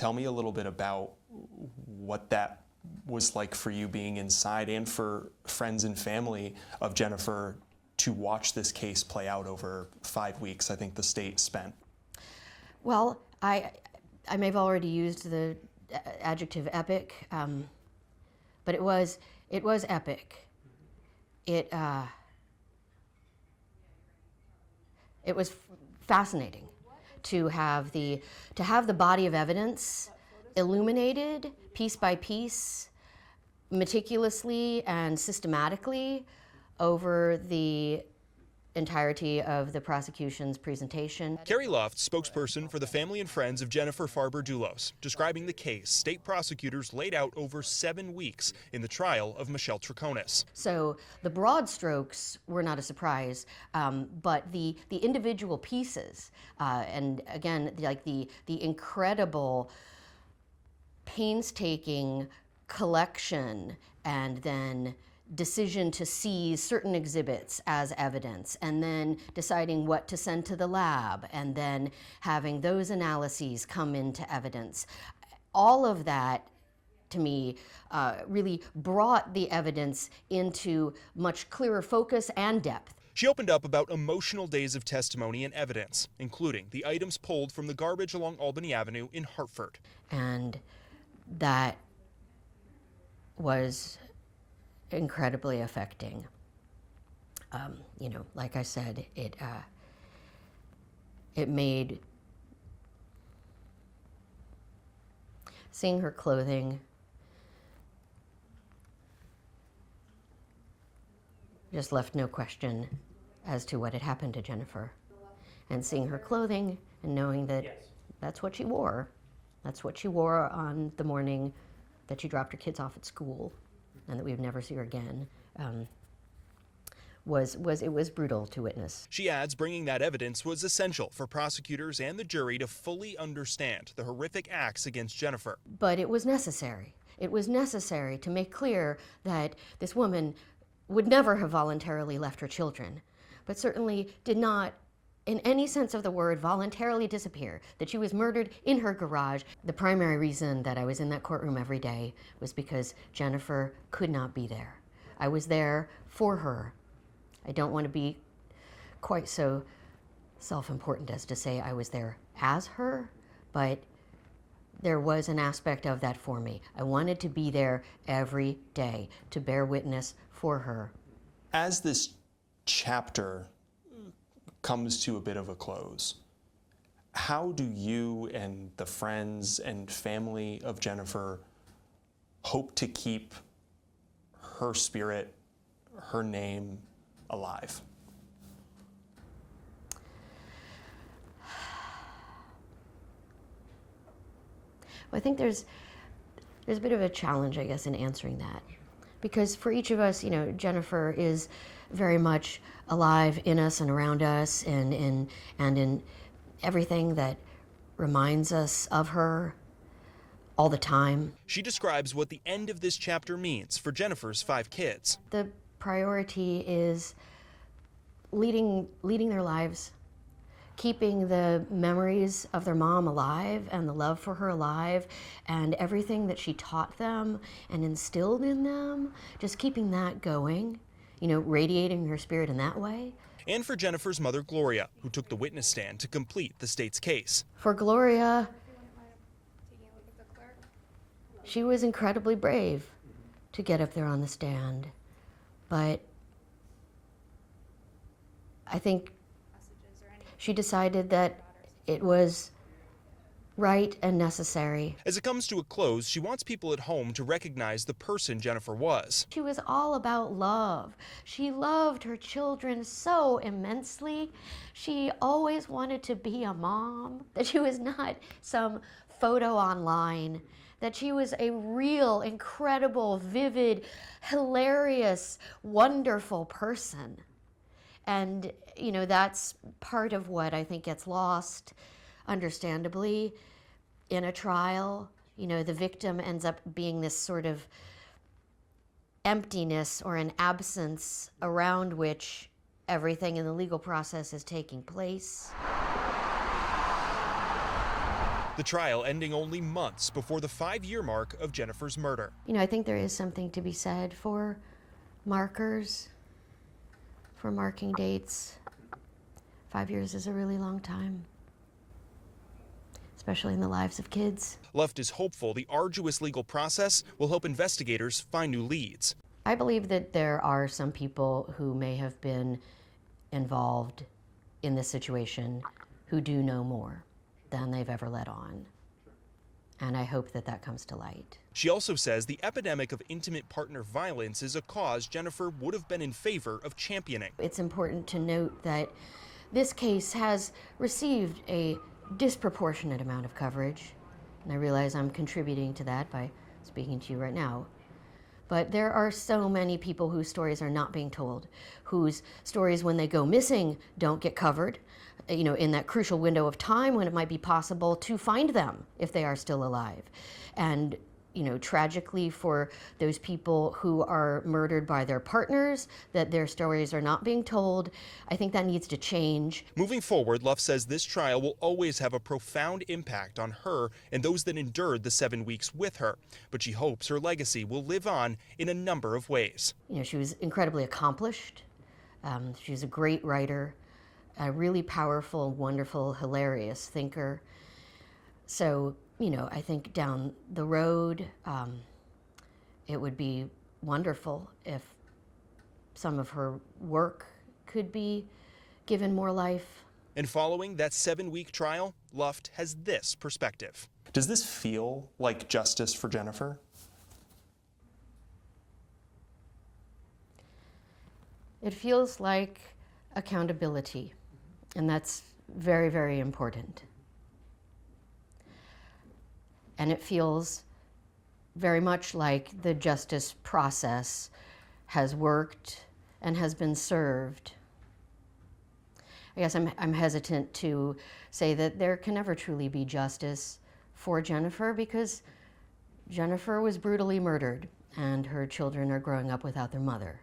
Tell me a little bit about what that was like for you being inside and for friends and family of Jennifer to watch this case play out over 5 weeks, I think the state spent. Well, I may have already used the adjective epic, but it was epic. It was fascinating to have the body of evidence illuminated piece by piece, meticulously and systematically over the entirety of the prosecution's presentation. Carrie Luft, spokesperson for the family and friends of Jennifer Dulos, describing the case state prosecutors laid out over 7 weeks in the trial of Michelle Troconis. So the broad strokes were not a surprise, but the individual pieces, and again, like the incredible, painstaking collection and then decision to seize certain exhibits as evidence, and then deciding what to send to the lab, and then having those analyses come into evidence. All of that, to me, really brought the evidence into much clearer focus and depth. She opened up about emotional days of testimony and evidence, including the items pulled from the garbage along Albany Avenue in Hartford. And that was incredibly affecting. Like I said, it made seeing her clothing just left no question as to what had happened to Jennifer. And seeing her clothing and knowing that that's what she wore. That's what she wore on the morning that she dropped her kids off at school, and that we would never see her again, it was brutal to witness. She adds bringing that evidence was essential for prosecutors and the jury to fully understand the horrific acts against Jennifer. But it was necessary. It was necessary to make clear that this woman would never have voluntarily left her children, but certainly did not, in any sense of the word, voluntarily disappear, that she was murdered in her garage. The primary reason that I was in that courtroom every day was because Jennifer could not be there. I was there for her. I don't want to be quite so self-important as to say I was there as her, but there was an aspect of that for me. I wanted to be there every day to bear witness for her. As this chapter comes to a bit of a close, how do you and the friends and family of Jennifer hope to keep her spirit, her name alive? Well, I think there's a bit of a challenge, I guess, in answering that. Because for each of us, Jennifer is very much alive in us and around us, and in everything that reminds us of her all the time. She describes what the end of this chapter means for Jennifer's 5 kids. The priority is leading their lives, keeping the memories of their mom alive and the love for her alive, and everything that she taught them and instilled in them, just keeping that going, radiating her spirit in that way. And for Jennifer's mother, Gloria, who took the witness stand to complete the state's case. For Gloria, she was incredibly brave to get up there on the stand, but I think she decided that it was right and necessary. As it comes to a close, she wants people at home to recognize the person Jennifer was. She was all about love. She loved her children so immensely. She always wanted to be a mom, that she was not some photo online, that she was a real, incredible, vivid, hilarious, wonderful person. And, that's part of what I think gets lost, understandably, in a trial. The victim ends up being this sort of emptiness or an absence around which everything in the legal process is taking place. The trial ending only months before the 5-year mark of Jennifer's murder. You know, I think there is something to be said for markers, for marking dates. 5 years is a really long time, especially in the lives of kids. Luft is hopeful the arduous legal process will help investigators find new leads. I believe that there are some people who may have been involved in this situation who do know more than they've ever let on. And I hope that that comes to light. She also says the epidemic of intimate partner violence is a cause Jennifer would have been in favor of championing. It's important to note that this case has received a disproportionate amount of coverage, and I realize I'm contributing to that by speaking to you right now. But there are so many people whose stories are not being told, whose stories, when they go missing, don't get covered, you know, in that crucial window of time when it might be possible to find them if they are still alive. And, you know, tragically for those people who are murdered by their partners, that their stories are not being told, I think that needs to change. Moving forward, Luft says this trial will always have a profound impact on her and those that endured the 7 weeks with her. But she hopes her legacy will live on in a number of ways. You know, she was incredibly accomplished. She was a great writer, a really powerful, wonderful, hilarious thinker. So, you know, I think down the road, it would be wonderful if some of her work could be given more life. And following that 7-week trial, Luft has this perspective. Does this feel like justice for Jennifer? It feels like accountability, and that's very, very important. And it feels very much like the justice process has worked and has been served. I guess I'm hesitant to say that there can never truly be justice for Jennifer, because Jennifer was brutally murdered and her children are growing up without their mother.